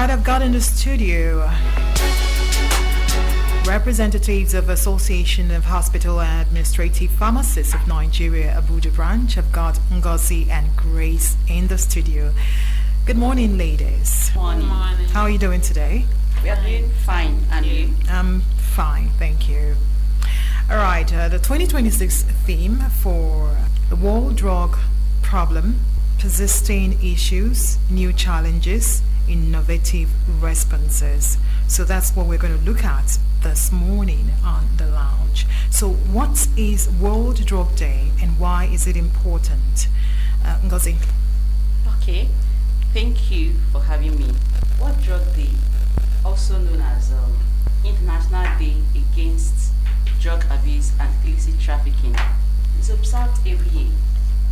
right, I've got in the studio representatives of Association of Hospital and Administrative Pharmacists of Nigeria, Abuja branch. I've got Ngozi and Grace in the studio. Good morning, ladies. Morning. How are you doing today? We are doing fine. And you? I'm fine, thank you. All right, the 2026 theme for the World Drug Problem: Persisting Issues, New Challenges, Innovative Responses. So that's what we're going to look at this morning on the lounge. So what is World Drug Day and why is it important? Ngozi. Okay, thank you for having me. World Drug Day, also known as International Day Against Drug Abuse and Illicit Trafficking, is observed every year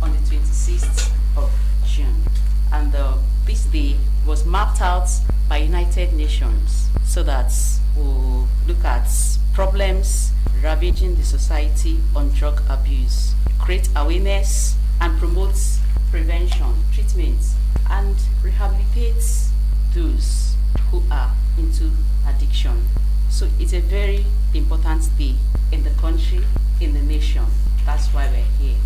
on the 26th of June. And this day was mapped out by United Nations so that we'll look at problems ravaging the society on drug abuse, create awareness and promote prevention, treatment, and rehabilitate those who are into addiction. So it's a very important day in the country, in the nation. That's why we're here,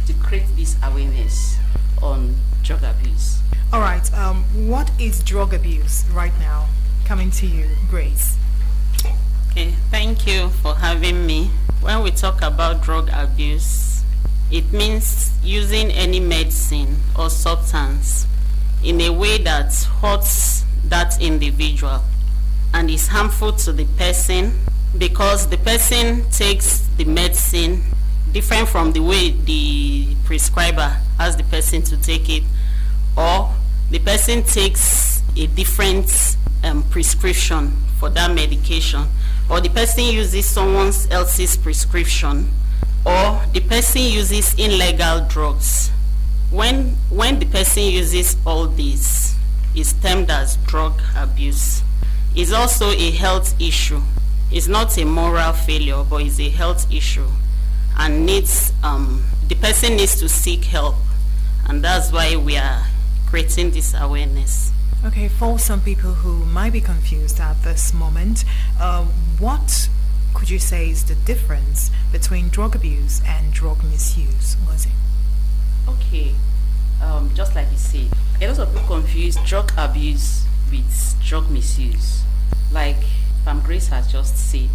to create this awareness on drug abuse. All right, what is drug abuse right now? Coming to you, Grace. Okay, thank you for having me. When we talk about drug abuse, it means using any medicine or substance in a way that hurts that individual and is harmful to the person because the person takes the medicine different from the way the prescriber asks the person to take it, or the person takes a different prescription for that medication, or the person uses someone else's prescription, or the person uses illegal drugs. When the person uses all these, it's termed as drug abuse. It's also a health issue. It's not a moral failure, but it's a health issue, and the person needs to seek help, and that's why we are creating this awareness. Okay, for some people who might be confused at this moment, what could you say is the difference between drug abuse and drug misuse? Okay, just like you said, a lot of people confuse drug abuse with drug misuse. Like Grace has just said,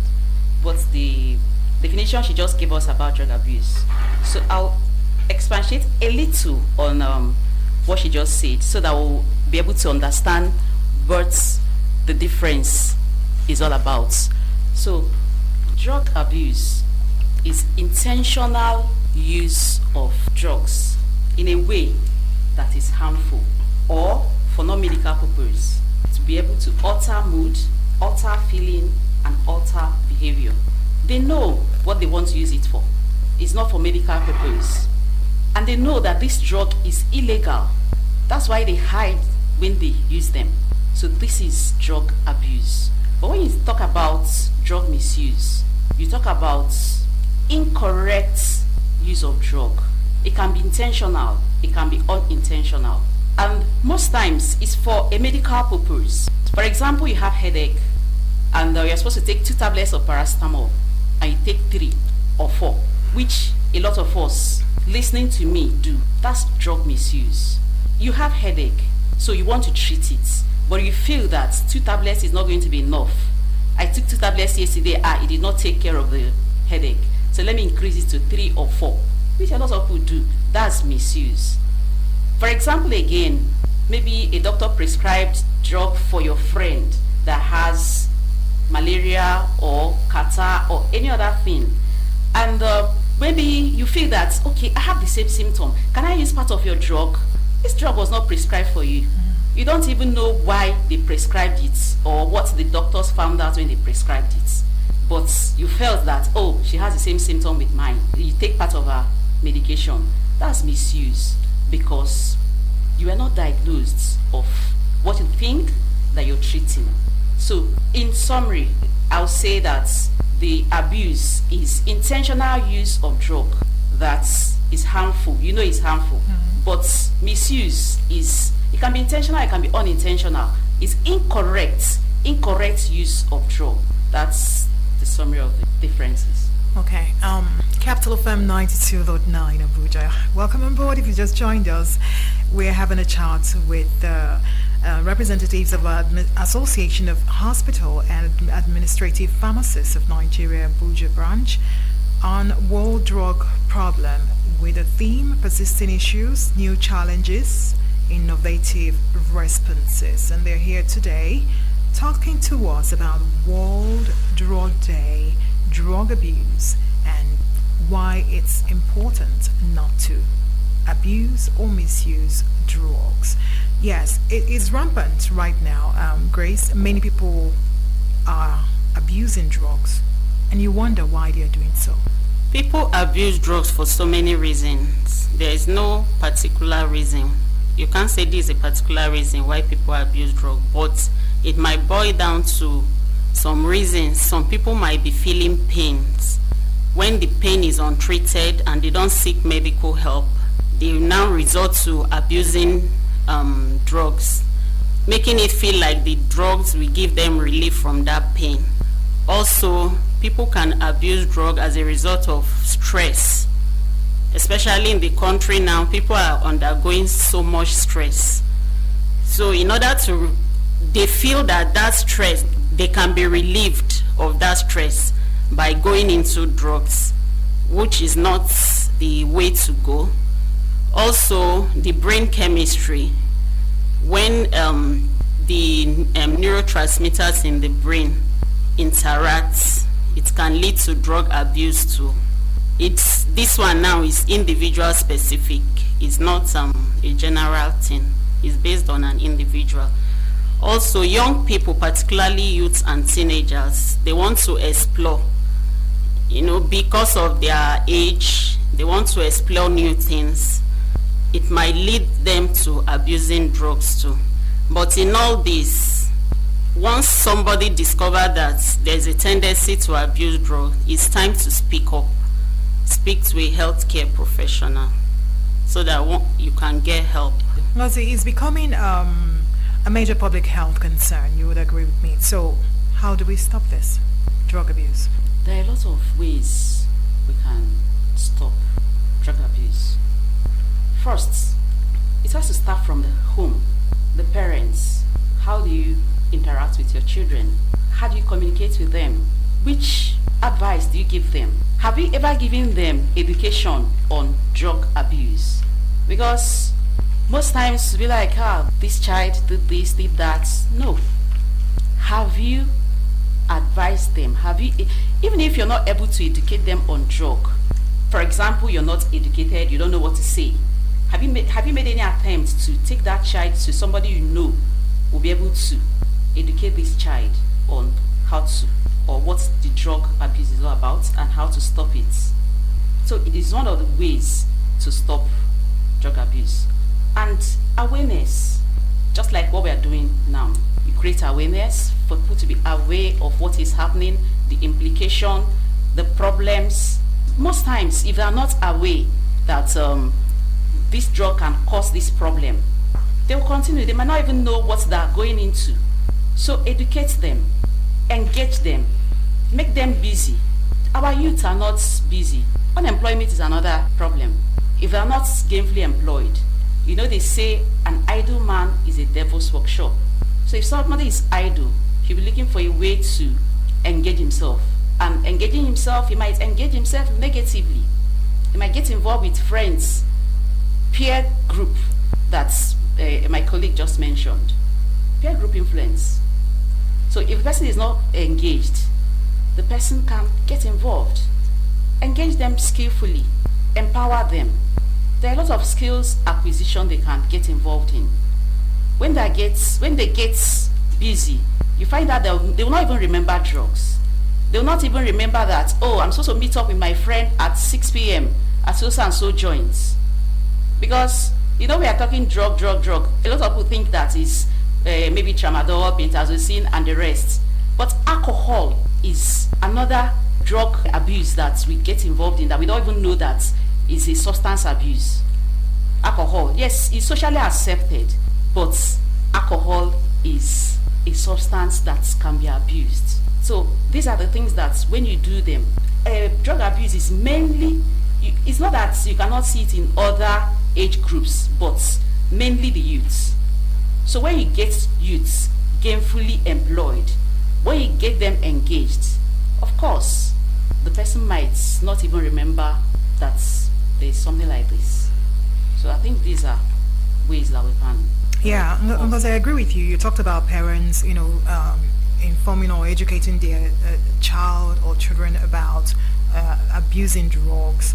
what's the definition she just gave us about drug abuse. So I'll expatiate a little on what she just said so that we'll be able to understand what the difference is all about. So drug abuse is intentional use of drugs in a way that is harmful or for non-medical purpose, to be able to alter mood, alter feeling, and alter behavior. They know what they want to use it for. It's not for medical purpose. And they know that this drug is illegal. That's why they hide when they use them. So this is drug abuse. But when you talk about drug misuse, you talk about incorrect use of drug. It can be intentional, it can be unintentional. And most times it's for a medical purpose. For example, you have headache and you're supposed to take 2 tablets of paracetamol and you take 3 or 4, which a lot of us listening to me do. That's drug misuse. You have headache, so you want to treat it, but you feel that 2 tablets is not going to be enough. I took 2 tablets yesterday, it did not take care of the headache, so let me increase it to 3 or 4, which a lot of people do. That's misuse. For example, again, maybe a doctor prescribed drug for your friend that has malaria or catarrh or any other thing, and maybe you feel that, okay, I have the same symptom, can I use part of your drug? This drug was not prescribed for you. You don't even know why they prescribed it or what the doctors found out when they prescribed it, but you felt that, oh, she has the same symptom with mine. You take part of her medication. That's misuse because you are not diagnosed of what you think that you're treating. So in summary, I'll say that the abuse is intentional use of drug that is harmful. You know it's harmful. But misuse is It can be intentional, it can be unintentional. It's incorrect use of drug. That's the summary of the differences. Okay. Capital Fm 92.9 Abuja. Welcome on board. If you just joined us, we're having a chat with representatives of Association of Hospital and Administrative Pharmacists of Nigeria Abuja branch on world drug problem with a theme: persisting issues, new challenges, innovative responses. And they're here today talking to us about World Drug Day, drug abuse, and why it's important not to abuse or misuse drugs. Yes, it is rampant right now, Grace. Many people are abusing drugs, and you wonder why they are doing so. People abuse drugs for so many reasons. There is no particular reason. You can't say this is a particular reason why people abuse drugs, but it might boil down to some reasons. Some people might be feeling pains. When the pain is untreated and they don't seek medical help, they now resort to abusing drugs, making it feel like the drugs will give them relief from that pain. Also, people can abuse drugs as a result of stress. Especially in the country now, people are undergoing so much stress. So in order to, they feel that stress, they can be relieved of that stress by going into drugs, which is not the way to go. Also, the brain chemistry, when the neurotransmitters in the brain interact, it can lead to drug abuse too. This one now is individual specific. It's not a general thing. It's based on an individual. Also, young people, particularly youths and teenagers, they want to explore. Because of their age, they want to explore new things. It might lead them to abusing drugs too. But in all this, once somebody discovers that there's a tendency to abuse drugs, it's time to speak up. Speak to a healthcare professional so that you can get help. Well, see, it's becoming a major public health concern. You would agree with me. So how do we stop this drug abuse? There are lots of ways we can stop drug abuse. First, it has to start from the home, the parents. How do you interact with your children? How do you communicate with them? Which advice do you give them? Have you ever given them education on drug abuse? Because most times we like, this child did this, did that. No. Have you advised them? Have you, even if you're not able to educate them on drug, for example, you're not educated, you don't know what to say, have you made any attempt to take that child to somebody you know will be able to educate this child on how to, or what the drug abuse is all about and how to stop it? So it is one of the ways to stop drug abuse. And awareness, just like what we are doing now. You create awareness for people to be aware of what is happening, the implication, the problems. Most times, if they are not aware that this drug can cause this problem, they will continue. They might not even know what they are going into. So educate them, engage them, make them busy. Our youth are not busy. Unemployment is another problem. If they are not gainfully employed, they say an idle man is a devil's workshop. So if somebody is idle, he'll be looking for a way to engage himself. And engaging himself, he might engage himself negatively. He might get involved with friends, peer group that my colleague just mentioned. Peer group influence. So if the person is not engaged, the person can get involved. Engage them skillfully. Empower them. There are a lot of skills acquisition they can get involved in. When they get busy, you find that they will not even remember drugs. They will not even remember that, I'm supposed to meet up with my friend at 6 p.m. at so and so joints. Because, we are talking drug. A lot of people think that is maybe tramadol, pentazocine, and the rest. But alcohol is another drug abuse that we get involved in that we don't even know that is a substance abuse. Alcohol, yes, it's socially accepted, but alcohol is a substance that can be abused. So these are the things that when you do them, drug abuse is mainly, it's not that you cannot see it in other age groups, but mainly the youths. So when you get youths gainfully employed, when you get them engaged, of course, the person might not even remember that there's something like this. So I think these are ways that we can. Yeah, because I agree with you. You talked about parents, informing or educating their child or children about abusing drugs.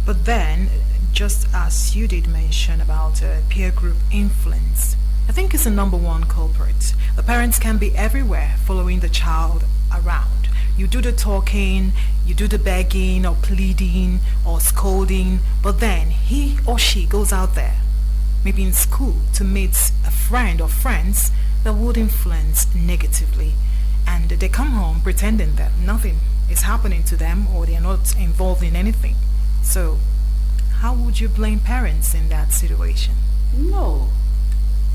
But then, just as you did mention about peer group influence, I think it's the number one culprit. The parents can be everywhere following the child around. You do the talking, you do the begging or pleading or scolding, but then he or she goes out there, maybe in school, to meet a friend or friends that would influence negatively. And they come home pretending that nothing is happening to them or they are not involved in anything. So, how would you blame parents in that situation? No,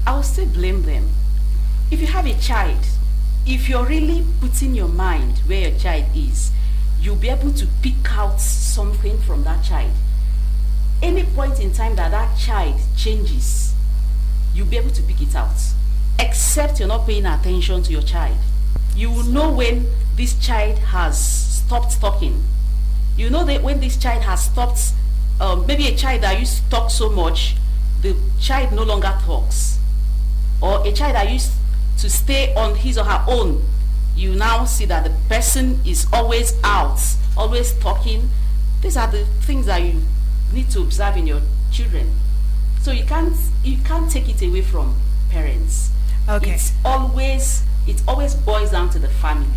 I will still blame them. If you have a child, if you're really putting your mind where your child is, you'll be able to pick out something from that child. Any point in time that that child changes, you'll be able to pick it out. Except you're not paying attention to your child. You will know when this child has stopped talking. You know that when this child has stopped, maybe a child that used to talk so much, the child no longer talks. Or a child that used to stay on his or her own, you now see that the person is always out, always talking. These are the things that you need to observe in your children. So you can't take it away from parents. Okay. It always boils down to the family.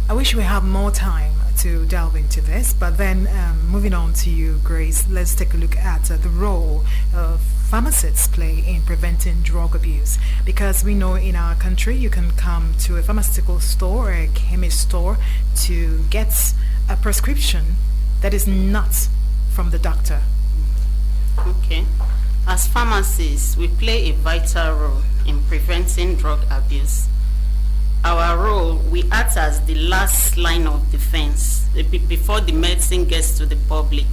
I wish we had more time to delve into this, but then moving on to you, Grace, let's take a look at the role of pharmacists play in preventing drug abuse, because we know in our country you can come to a pharmaceutical store or a chemist store to get a prescription that is not from the doctor. Okay. As pharmacists, we play a vital role in preventing drug abuse. Our role, we act as the last line of defense before the medicine gets to the public.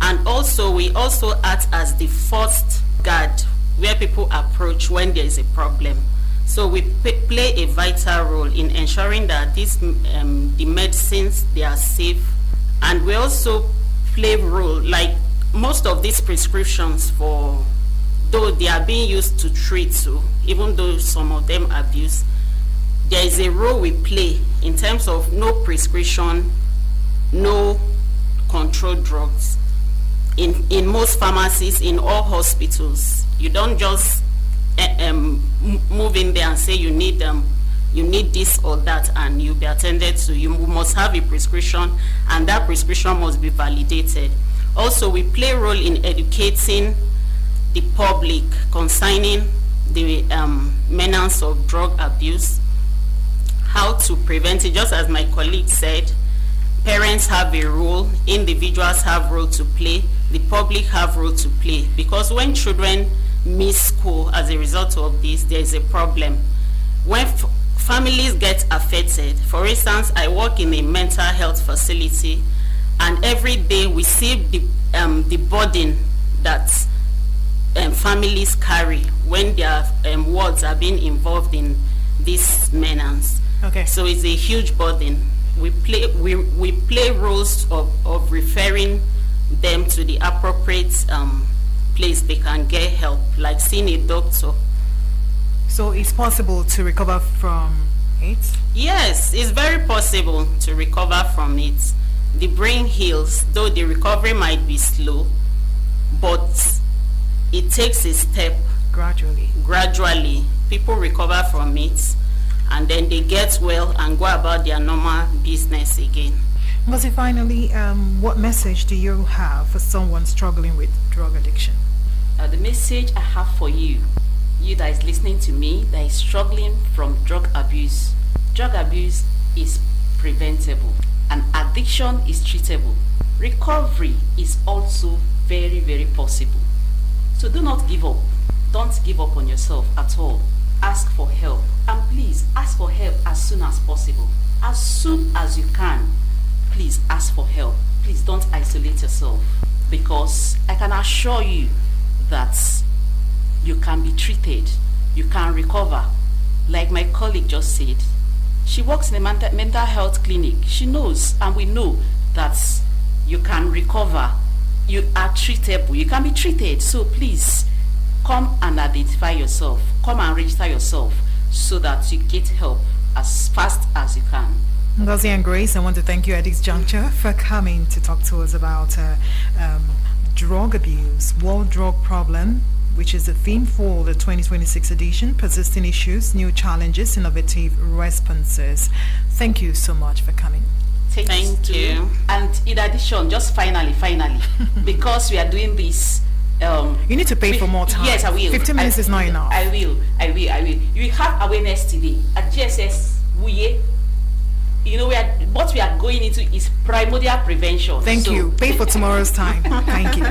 And also, we also act as the first guard where people approach when there is a problem. So we play a vital role in ensuring that the medicines, they are safe. And we also play a role, like most of these prescriptions, though they are being used to treat, so even though some of them abuse, there is a role we play in terms of no prescription, no controlled drugs. In most pharmacies, in all hospitals, you don't just move in there and say you need this or that and you'll be attended to. You must have a prescription, and that prescription must be validated. Also, we play a role in educating the public concerning the menace of drug abuse, how to prevent it. Just as my colleague said, parents have a role, individuals have a role to play, the public have a role to play. Because when children miss school as a result of this, there is a problem. When families get affected, for instance, I work in a mental health facility, and every day we see the burden that families carry when their wards are being involved in this menace. Okay. So it's a huge burden. We play roles of referring them to the appropriate place they can get help, like seeing a doctor. So it's possible to recover from it? Yes, it's very possible to recover from it. The brain heals, though the recovery might be slow, but it takes a step. Gradually, people recover from it, and then they get well and go about their normal business again. Ngozi, finally, what message do you have for someone struggling with drug addiction? The message I have for you that is listening to me, that is struggling from drug abuse is preventable, and addiction is treatable. Recovery is also very, very possible. So do not give up. don't give up on yourself at all. Ask for help. And please, ask for help as soon as possible. As soon as you can, please ask for help. Please don't isolate yourself, because I can assure you that you can be treated, you can recover. Like my colleague just said, she works in a mental health clinic. She knows, and we know, that you can recover. You are treatable. You can be treated. So please, come and identify yourself. Come and register yourself so that you get help as fast as you can. Ngozi and Grace, I want to thank you at this juncture for coming to talk to us about drug abuse, world drug problem, which is the theme for the 2026 edition, persisting issues, new challenges, innovative responses. Thank you so much for coming. Thank you. And in addition, just finally, because we are doing this, you need to pay for more time. Yes, I will. 15 minutes is not enough. I will. You have awareness today at GSS. What we are going into is primordial prevention. Thank you. Pay for tomorrow's time. Thank you.